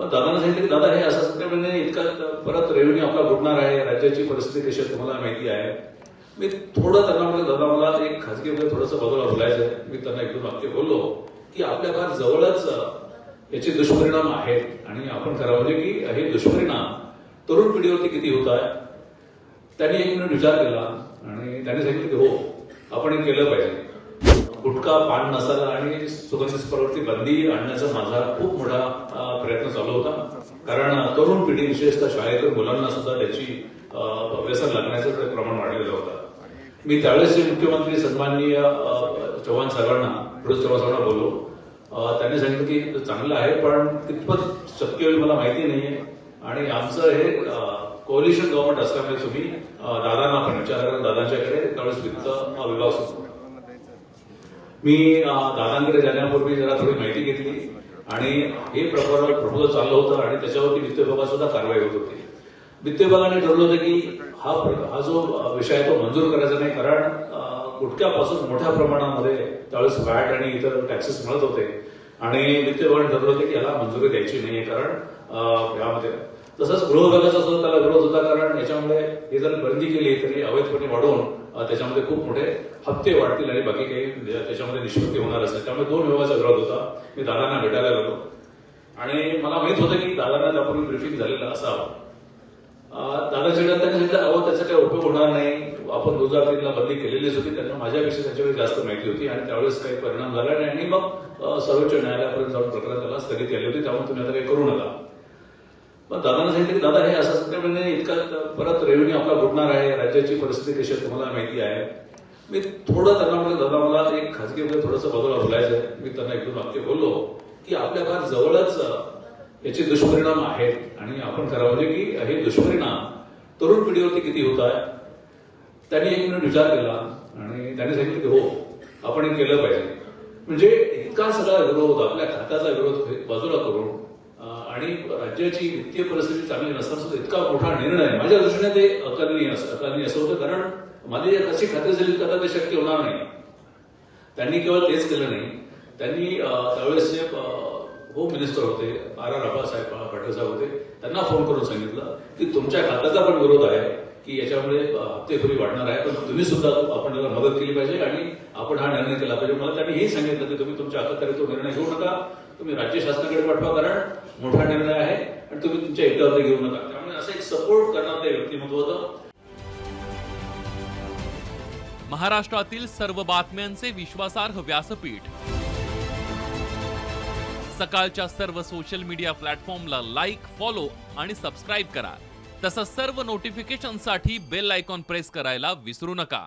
पण दादांना सांगितलं की दादा हे असं सत्य इतका परत रेव्हेन्यू आपला बुडणार आहे, राज्याची परिस्थिती कशी आहे तुम्हाला माहिती आहे. मी थोडं त्यांना म्हटलं दादा मला एक खाजगीमध्ये थोडंसं बाजूला बोलायचं आहे. मी त्यांना एक दोन वाक्य बोललो की आपल्या फार जवळच याचे दुष्परिणाम आहेत आणि आपण करावं म्हणजे की हे दुष्परिणाम तरुण पिढीवरती किती होत आहे. त्यांनी एक मिनिट विचार केला आणि त्यांनी सांगितलं की हो आपण हे केलं पाहिजे. गुटखा, पान मसाला आणि सुगंधित स्पर्शावरती बंदी आणण्याचा माझा खूप मोठा प्रयत्न चालू होता. कारण तरुण पिढी विशेषतः शाळेतून मुलांना सुद्धा त्याची व्यसन लागण्याचं प्रमाण वाढलेलं होतं. मी त्यावेळेस मुख्यमंत्री सन्माननीय चव्हाण साहेबांना बोललो. त्यांनी सांगितलं की चांगलं आहे पण कितपत शक्य होईल मला माहिती नाहीये आणि आमचं हे कोलिशन गव्हर्नमेंट असल्यामुळे तुम्ही दादांना पण विचार करा. दादांच्याकडे त्यावेळेस वित्त विभाग सुरू. मी दादांकडे जाण्यापूर्वी जरा थोडी माहिती घेतली आणि हे प्रपोजल चाललं होतं आणि त्याच्यावरती वित्त विभागात सुद्धा कारवाई होत होती. वित्त विभागाने ठरवलं होतं की हा जो विषय आहे तो मंजूर करायचा नाही. कारण गुटख्यापासून मोठ्या प्रमाणामध्ये त्यावेळेस वॅट आणि इतर टॅक्सेस मिळत होते आणि वित्त विभागाने ठरवलं होतं की याला मंजुरी द्यायची नाहीये. कारण यामध्ये तसंच गृह विभागाचा सुद्धा त्याला विरोध होता. कारण याच्यामुळे हे जर बंदी केली तरी अवैधपणे वाढवून त्याच्यामध्ये खूप मोठे हप्ते वाढतील आणि बाकी काही त्याच्यामध्ये निष्पत्ती होणार असेल. त्यामुळे दोन विभागाचा विरोध होता. मी दादांना भेटायला गेलो आणि मला माहित होतं की दादांना त्यापूर्वी ब्रिफिंग झालेलं असावं. दादाच्या त्यांनी सांगितलं अहो त्याचा काही उपयोग होणार नाही. आपण 2003ला बंदी केलेलीच होती. त्यांना माझ्यापेक्षा त्याच्यावेळी जास्त माहिती होती आणि त्यावेळेस काही परिणाम झाला नाही आणि मग सर्वोच्च न्यायालयापर्यंत जाऊन प्रकरण त्याला स्थगिती आली होती. त्यामुळे तुम्ही आता काही करू नका. पण दादांना सांगितलं की दादा हे असं सत्य इतका परत रेव्हेन्यू आपला बुडणार आहे, राज्याची परिस्थिती कशी आहे तुम्हाला माहिती आहे. मी थोडं त्यांना म्हटलं दादा मला एक खाजगीमध्ये थोडंसं बाजूला बोलायचं आहे. मी त्यांना एक दोन वाक्य बोललो की आपल्या फार जवळच याचे दुष्परिणाम आहेत आणि आपण करावं म्हणजे की हे दुष्परिणाम तरुण पिढीवरती किती होत आहे. त्यांनी एक मिनिट विचार केला आणि त्यांनी सांगितलं की हो आपण हे केलं पाहिजे. म्हणजे इतका सगळा विरोध, आपल्या खात्याचा विरोध बाजूला करून आणि राज्याची वित्तीय परिस्थिती चांगली नसताना सुद्धा इतका मोठा निर्णय माझ्या दृष्टीने ते अकलनीय असं होतं. कारण माझी कशी खात्री झाली की आता ते शक्य होणार नाही. त्यांनी केवळ तेच केलं नाही, त्यांनी त्यावेळेस जे होम मिनिस्टर होते R.R. आबासाहेब पाटील साहेब होते, त्यांना फोन करून सांगितलं की तुमच्या खात्याचा पण विरोध आहे की याच्यामुळे हप्तेखोरी वाढणार आहे, पण तुम्ही सुद्धा आपण त्याला मदत केली पाहिजे आणि आपण हा निर्णय केला पाहिजे. मला त्यांनी हे सांगितलं की तुम्ही तुमच्या हातात तो निर्णय घेऊ नका, तुम्ही राज्य शासनाकडे पाठवा कारण मोठा निर्णय आहे आणि तुम्ही तुमच्या एकट्यावरती घेऊ नका. त्यामुळे असं एक सपोर्ट करणारं ते व्यक्तिमत्व होतं. महाराष्ट्रातील सर्व बातम्यांचे विश्वासार्ह व्यासपीठ सकाळच्या सर्व सोशल मीडिया प्लॅटफॉर्मला लाईक, फॉलो आणि सबस्क्राईब करा. तसंच सर्व नोटिफिकेशनसाठी बेल आयकॉन प्रेस करायला विसरू नका.